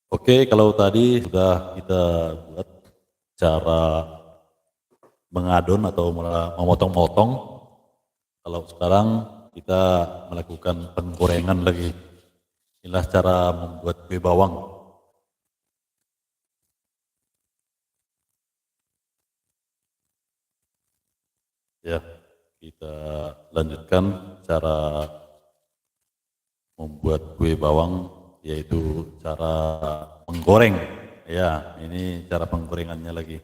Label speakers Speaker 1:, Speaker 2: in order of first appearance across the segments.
Speaker 1: Oke, kalau tadi sudah kita buat cara mengadon atau memotong-motong, kalau sekarang kita melakukan penggorengan lagi. Inilah cara membuat kue bawang. Ya, kita lanjutkan cara membuat kue bawang, yaitu cara menggoreng. Ya, ini cara penggorengannya lagi.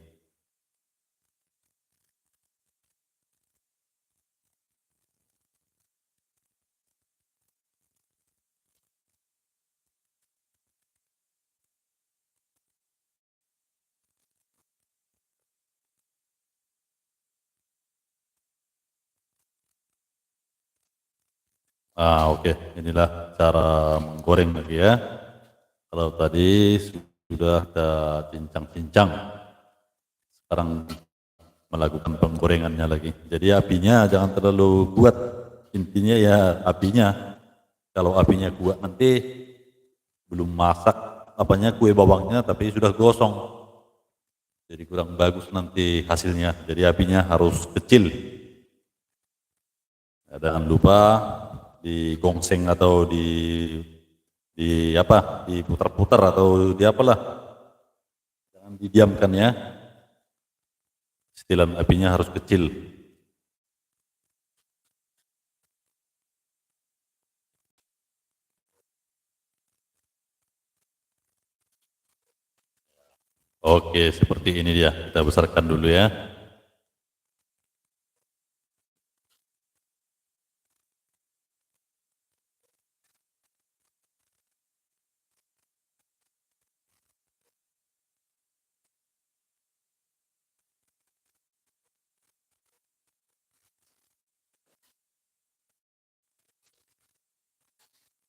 Speaker 1: Oke, inilah cara menggoreng lagi ya. Kalau tadi sudah kita cincang-cincang, sekarang melakukan penggorengannya lagi. Jadi apinya jangan terlalu kuat. Intinya ya apinya. Kalau apinya kuat nanti belum masak apanya kue bawangnya tapi sudah gosong. Jadi kurang bagus nanti hasilnya. Jadi apinya harus kecil. Jangan lupa digongseng atau di apa diputar-putar atau di apalah, jangan didiamkan ya, istilah apinya harus kecil. Oke, seperti ini dia, kita besarkan dulu ya.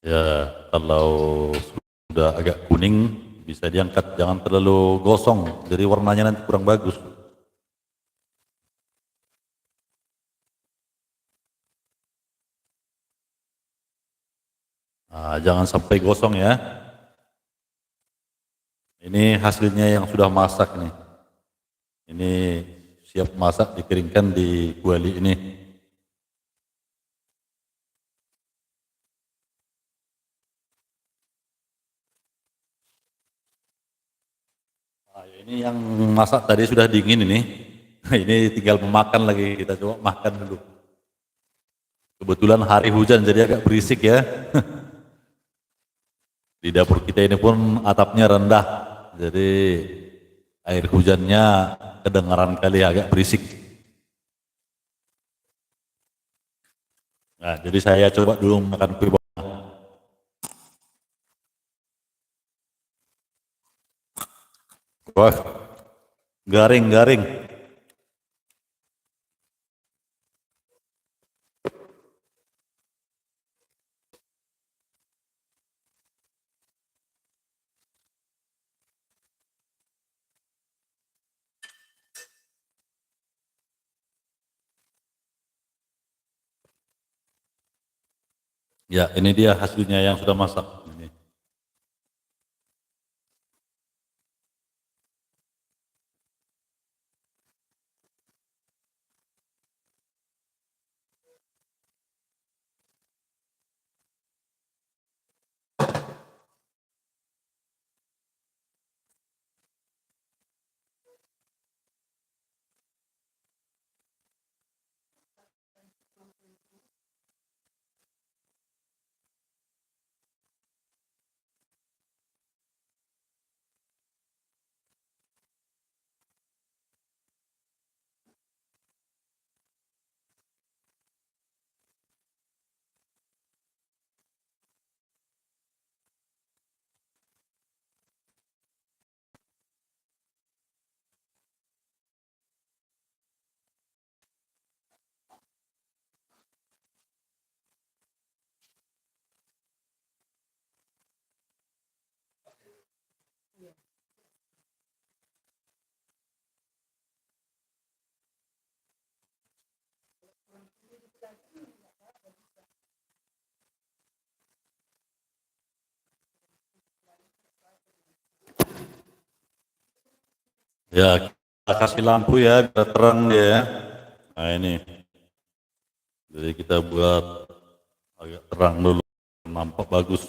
Speaker 1: Ya, kalau sudah agak kuning bisa diangkat, jangan terlalu gosong, jadi warnanya nanti kurang bagus. Jangan sampai gosong ya. Ini hasilnya yang sudah masak nih. Ini siap masak, dikeringkan di kuali ini. Ini yang masak tadi sudah dingin ini. Ini tinggal memakan lagi, kita coba makan dulu. Kebetulan hari hujan jadi agak berisik ya. Di dapur kita ini pun atapnya rendah, jadi air hujannya kedengaran kali agak berisik. Nah, jadi saya coba dulu makan kue bawang. Wah, garing-garing. Ya, ini dia hasilnya yang sudah masak. Ini. Ya, kita kasih lampu ya biar terang dia ya. Nah ini, jadi kita buat agak terang dulu, nampak bagus.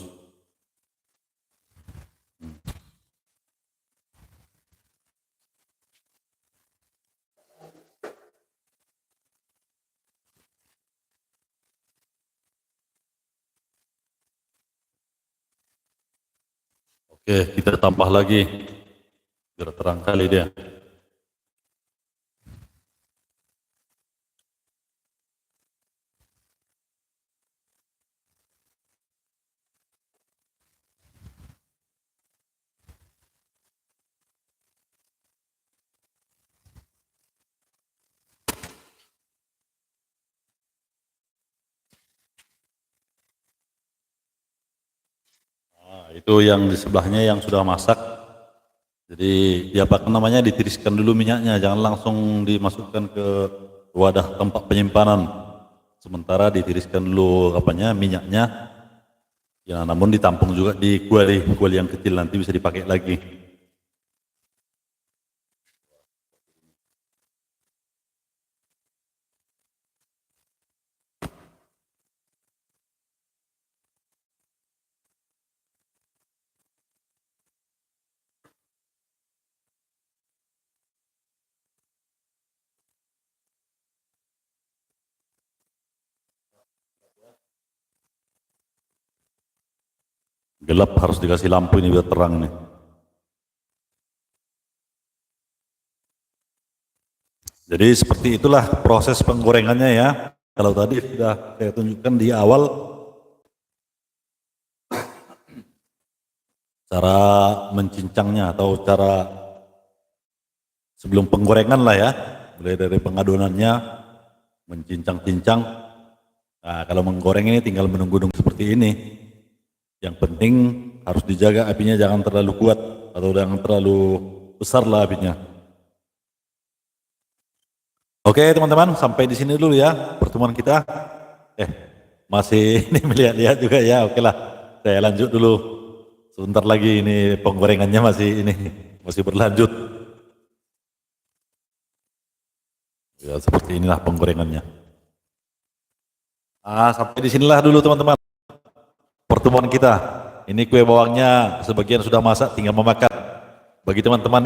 Speaker 1: Oke, kita tambah lagi biar terang kali dia. Nah, itu yang di sebelahnya yang sudah masak. Jadi diapakan namanya, ditiriskan dulu minyaknya, jangan langsung dimasukkan ke wadah tempat penyimpanan. Sementara ditiriskan dulu apanya, minyaknya. Ya, namun ditampung juga di kuali yang kecil, nanti bisa dipakai lagi. Gelap, harus dikasih lampu ini biar terang nih. Jadi seperti itulah proses penggorengannya ya. Kalau tadi sudah saya tunjukkan di awal cara mencincangnya atau cara sebelum penggorengan lah ya. Mulai dari pengadonannya, mencincang-cincang. Nah, kalau menggoreng ini tinggal menunggu-nunggu seperti ini. Yang penting harus dijaga apinya, jangan terlalu kuat atau jangan terlalu besar lah apinya. Oke teman-teman, sampai di sini dulu ya pertemuan kita. Masih ini melihat-lihat juga ya, oke lah. Saya lanjut dulu. Sebentar lagi ini penggorengannya masih berlanjut. Ya seperti inilah penggorengannya. Sampai di sinilah dulu teman-teman pertemuan kita. Ini kue bawangnya sebagian sudah masak, tinggal memakan. Bagi teman-teman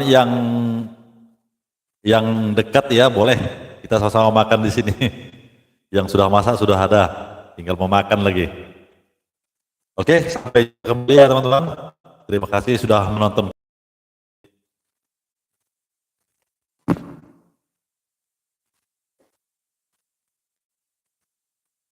Speaker 1: yang dekat ya, boleh kita sama-sama makan di sini. Yang sudah masak sudah ada, tinggal memakan lagi. Oke, sampai kembali ya teman-teman. Terima kasih sudah menonton.